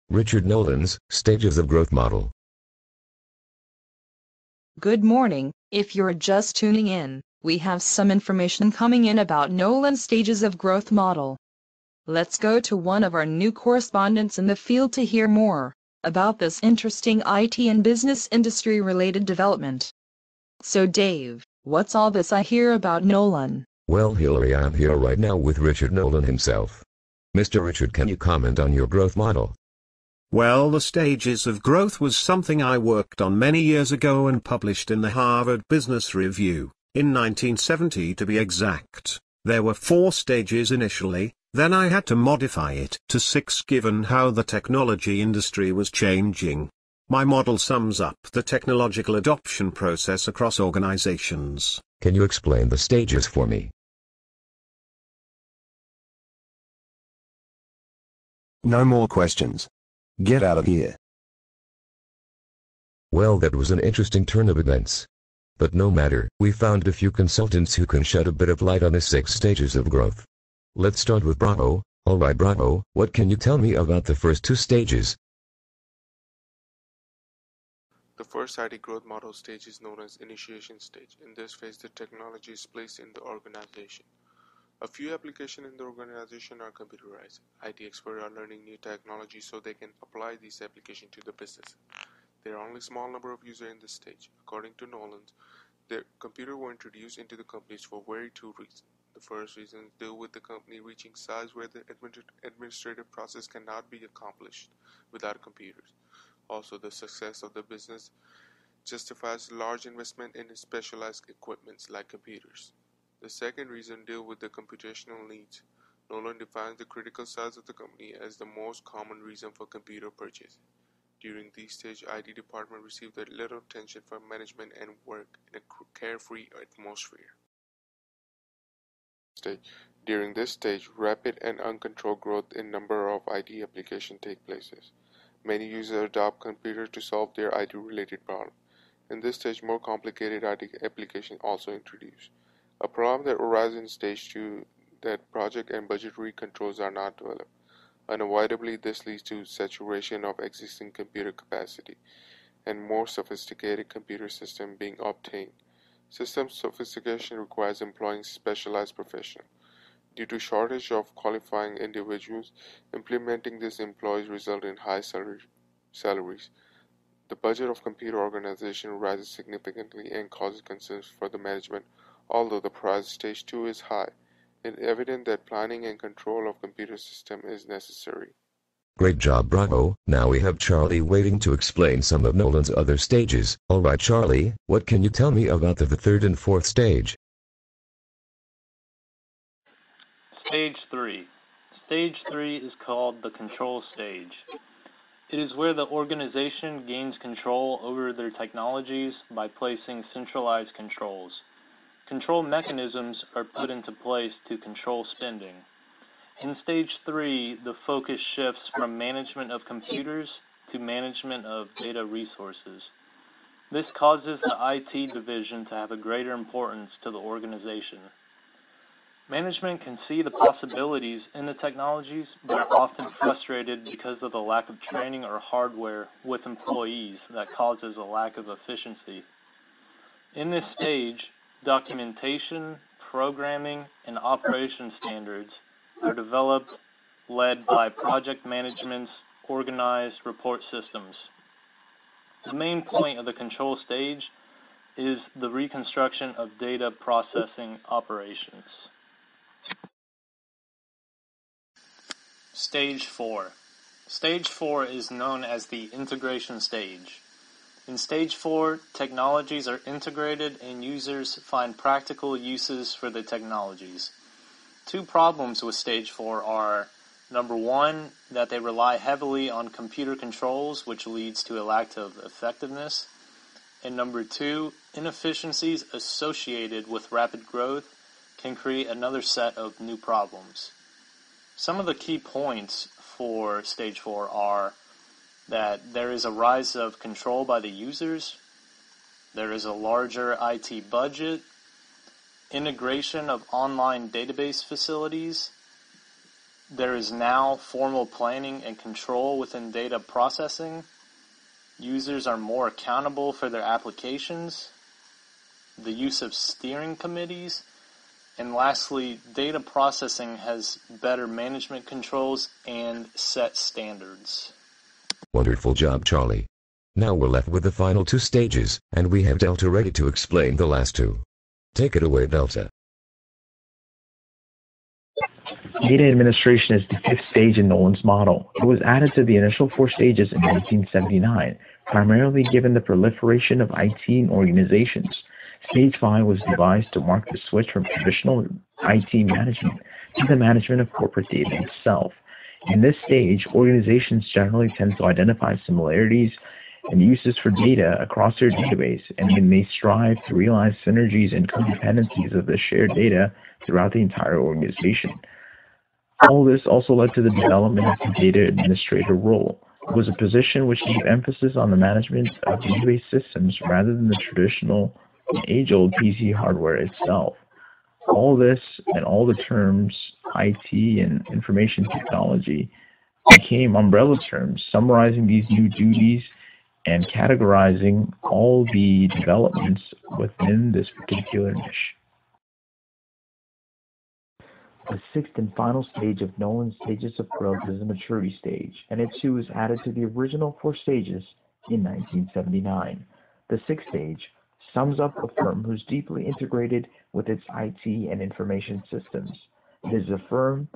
Richard Nolan's Stages of Growth Model. Good morning. If you're just tuning in, we have some information coming in about Nolan's Stages of Growth Model. Let's go to one of our new correspondents in the field to hear more about this interesting IT and business industry related development. So Dave, what's all this I hear about Nolan? Well, Hillary, I'm here right now with Richard Nolan himself. Mr. Richard, can you comment on your growth model? Well, the stages of growth was something I worked on many years ago and published in the Harvard Business Review, in 1970 to be exact. There were 4 stages initially, then I had to modify it to 6 given how the technology industry was changing. My model sums up the technological adoption process across organizations. Can you explain the stages for me? No more questions. Get out of here. Well, that was an interesting turn of events. But no matter, we found a few consultants who can shed a bit of light on the 6 stages of growth. Let's start with Bravo. Alright Bravo, what can you tell me about the first 2 stages? The first IT growth model stage is known as initiation stage. In this phase, the technology is placed in the organization. A few applications in the organization are computerized. IT experts are learning new technology so they can apply these applications to the business. There are only a small number of users in this stage. According to Nolan, the computer were introduced into the companies for very 2 reasons. The first reason is deal with the company reaching size where the administrative process cannot be accomplished without computers. Also, the success of the business justifies large investment in specialized equipments like computers. The second reason deals with the computational needs. Nolan defines the critical size of the company as the most common reason for computer purchase. During these stages, IT department received a little attention from management and work in a carefree atmosphere. During this stage, rapid and uncontrolled growth in number of IT applications take place. Many users adopt computers to solve their IT-related problems. In this stage, more complicated IT applications also introduced. A problem that arises in stage 2 that project and budgetary controls are not developed. Unavoidably, this leads to saturation of existing computer capacity and more sophisticated computer systems being obtained. System sophistication requires employing specialized professionals. Due to shortage of qualifying individuals, implementing these employees result in high salaries. The budget of computer organization rises significantly and causes concerns for the management, although the price stage 2 is high. It is evident that planning and control of computer system is necessary. Great job Bravo. Now we have Charlie waiting to explain some of Nolan's other stages. Alright Charlie, what can you tell me about the 3rd and 4th stage? Stage 3. Stage 3 is called the control stage. It is where the organization gains control over their technologies by placing centralized controls. Control mechanisms are put into place to control spending. In Stage 3, the focus shifts from management of computers to management of data resources. This causes the IT division to have a greater importance to the organization. Management can see the possibilities in the technologies, but are often frustrated because of the lack of training or hardware with employees that causes a lack of efficiency. In this stage, documentation, programming, and operation standards are developed, led by project management's organized report systems. The main point of the control stage is the reconstruction of data processing operations. Stage 4. Stage 4 is known as the integration stage. In Stage 4, technologies are integrated and users find practical uses for the technologies. 2 problems with Stage 4 are, number 1, that they rely heavily on computer controls, which leads to a lack of effectiveness, and number 2, inefficiencies associated with rapid growth can create another set of new problems. Some of the key points for Stage 4 are that there is a rise of control by the users, there is a larger IT budget, integration of online database facilities, There is now formal planning and control within data processing. Users are more accountable for their applications. The use of steering committees. And lastly, data processing has better management controls and set standards. Wonderful job, Charlie. Now we're left with the final two stages, and we have Delta ready to explain the last two. Take it away, Delta. Data administration is the fifth stage in Nolan's model. It was added to the initial four stages in 1979, primarily given the proliferation of IT in organizations. Stage 5 was devised to mark the switch from traditional IT management to the management of corporate data itself. In this stage, organizations generally tend to identify similarities and uses for data across their database, and they may strive to realize synergies and codependencies of the shared data throughout the entire organization. All this also led to the development of the data administrator role. It was a position which gave emphasis on the management of database systems rather than the traditional and age-old PC hardware itself. All this and all the terms IT and information technology became umbrella terms summarizing these new duties and categorizing all the developments within this particular niche. The sixth and final stage of Nolan's stages of growth is the maturity stage, and it too was added to the original four stages in 1979. The sixth stage sums up a firm who's deeply integrated with its IT and information systems. It is a firm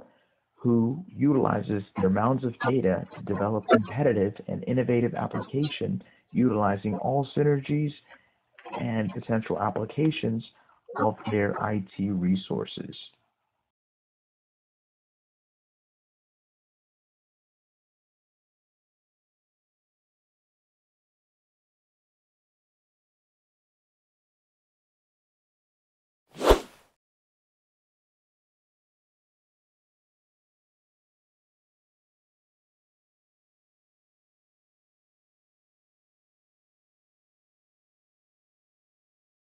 who utilizes their mounds of data to develop competitive and innovative application utilizing all synergies and potential applications of their IT resources.